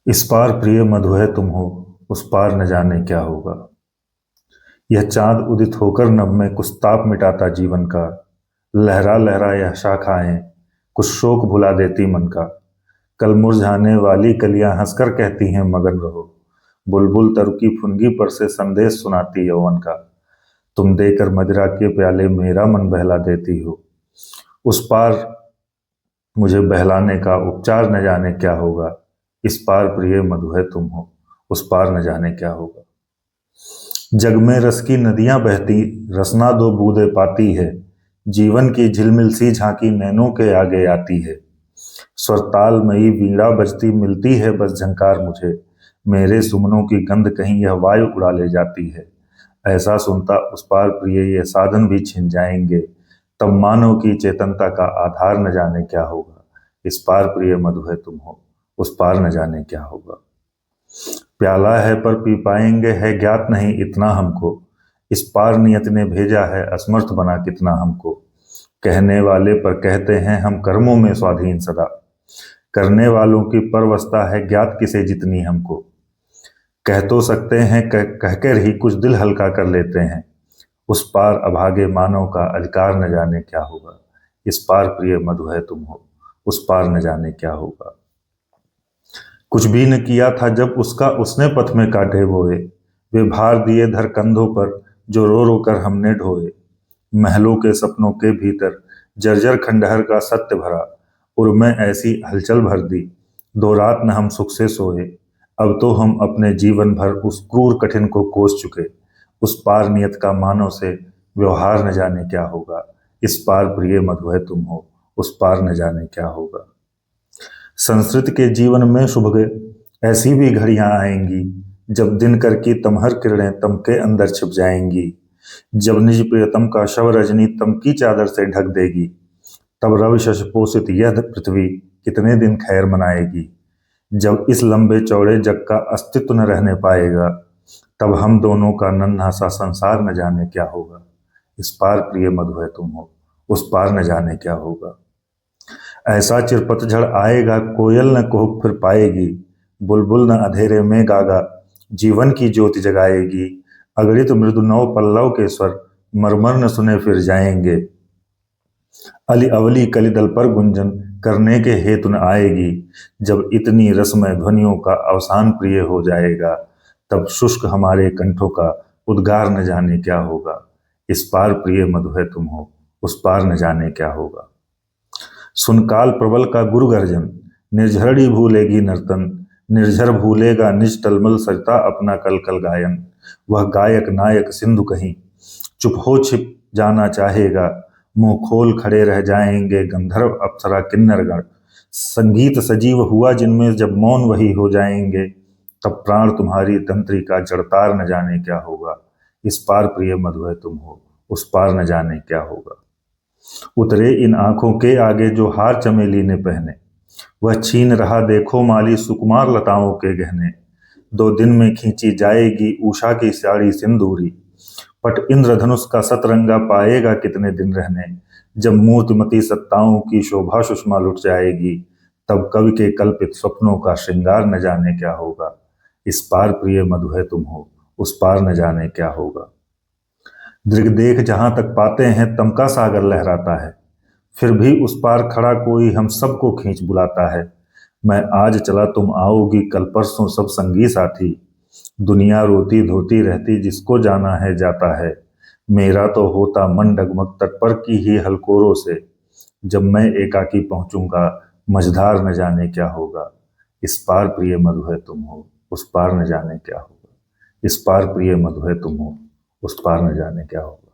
इस पार प्रिय मधु है तुम हो, उस पार न जाने क्या होगा। यह चांद उदित होकर नभ में कुछ ताप मिटाता जीवन का। लहरा लहरा यह शाखाएं कुछ शोक भुला देती मन का। कल मुरझाने वाली कलियां हंसकर कहती हैं मगन रहो। बुलबुल तरु की फुनगी पर से संदेश सुनाती यौवन का। तुम देकर मदिरा के प्याले मेरा मन बहला देती हो। उस पार मुझे बहलाने का उपचार न जाने क्या होगा। इस पार प्रिय मधु है तुम हो, उस पार न जाने क्या होगा। जग में रस की नदियां बहती, रसना दो बूंदे पाती है। जीवन की झिलमिल सी झांकी नैनों के आगे आती है। स्वरताल मई वीणा बजती मिलती है बस झंकार मुझे। मेरे सुमनों की गंध कहीं यह वायु उड़ा ले जाती है। ऐसा सुनता उस पार प्रिय ये साधन भी छिन जाएंगे। तब मानव की चेतनता का आधार न जाने क्या होगा। इस पार प्रिय मधु है तुम हो, उस पार न जाने क्या होगा। प्याला है पर पी पाएंगे है ज्ञात नहीं इतना हमको। इस पार नियत ने भेजा है असमर्थ बना कितना हमको। कहने वाले पर कहते हैं हम कर्मों में स्वाधीन सदा। करने वालों की परवस्ता है ज्ञात किसे जितनी हमको। कह तो सकते हैं कहकर ही कुछ दिल हल्का कर लेते हैं। उस पार अभागे मानव का अधिकार न जाने क्या होगा। इस पार प्रिय मधु है तुम हो, उस पार न जाने क्या होगा। कुछ भी न किया था जब उसका उसने पथ में कांटे बोए। वे भार दिए धर कंधों पर जो रो रो कर हमने ढोए। महलों के सपनों के भीतर जर्जर खंडहर का सत्य भरा। उर्में ऐसी हलचल भर दी, दो रात न हम सुख से सोए। अब तो हम अपने जीवन भर उस क्रूर कठिन को कोस चुके। उस पार नियत का मानव से व्यवहार न जाने क्या होगा। इस पार प्रिय मधु है तुम हो, उस पार न जाने क्या होगा। संस्कृत के जीवन में शुभ ऐसी भी घड़ियां आएंगी जब दिनकर की तमहर किरणें तम के अंदर छिप जाएंगी। जब निज प्रियतम का शव रजनी तम की चादर से ढक देगी। तब रवि शश पोषित यह पृथ्वी कितने दिन खैर मनाएगी। जब इस लंबे चौड़े जग का अस्तित्व न रहने पाएगा, तब हम दोनों का नन्हा सा संसार न जाने क्या होगा। इस पार प्रिय मधु है तुम हो, उस पार न जाने क्या होगा। ऐसा चिरपतझड़ आएगा कोयल न कुहुक फिर पाएगी। बुलबुल न अंधेरे में गागा जीवन की ज्योति जगाएगी। अगणित मृदु नव पल्लव के स्वर मरमर न सुने फिर जाएंगे। अली अवली कलिदल पर गुंजन करने के हेतु न आएगी। जब इतनी रसमय ध्वनियों का अवसान प्रिय हो जाएगा, तब शुष्क हमारे कंठों का उद्गार न जाने क्या होगा। इस पार प्रिय मधु है तुम हो, उस पार न जाने क्या होगा। सुनकाल प्रबल का गुरु गर्जन निर्झरड़ी भूलेगी नर्तन। निर्झर भूलेगा निज टलमल सरिता अपना कल कल गायन। वह गायक नायक सिंधु कहीं चुप हो छिप जाना चाहेगा। मुंह खोल खड़े रह जाएंगे गंधर्व अप्सरा किन्नरगण। संगीत सजीव हुआ जिनमें जब मौन वही हो जाएंगे। तब प्राण तुम्हारी तंत्री का जड़तार न जाने क्या होगा। इस पार प्रिय मधु है तुम हो, उस पार न जाने क्या होगा। उतरे इन आंखों के आगे जो हार चमेली ने पहने। वह छीन रहा देखो माली सुकुमार लताओं के गहने। 2 दिन में खींची जाएगी उषा की साड़ी सिंदूरी। पट इंद्रधनुष का सतरंगा पाएगा कितने दिन रहने। जब मूर्तिमती सत्ताओं की शोभा सुषमा लुट जाएगी, तब कवि के कल्पित स्वप्नों का श्रृंगार न जाने क्या होगा। इस पार प्रिय मधु है तुम हो, उस पार न जाने क्या होगा। दृग देख जहां तक पाते हैं तम का सागर लहराता है। फिर भी उस पार खड़ा कोई हम सबको खींच बुलाता है। मैं आज चला तुम आओगी कल परसों सब संगी साथी। दुनिया रोती धोती रहती जिसको जाना है जाता है। मेरा तो होता मन डगमग तटपर की ही हलकोरों से। जब मैं एकाकी पहुंचूंगा मझधार न जाने क्या होगा। इस पार प्रिय मधु है तुम हो, उस पार न जाने क्या होगा। इस पार प्रिय मधु है तुम हो, उस पार न जाने क्या होगा।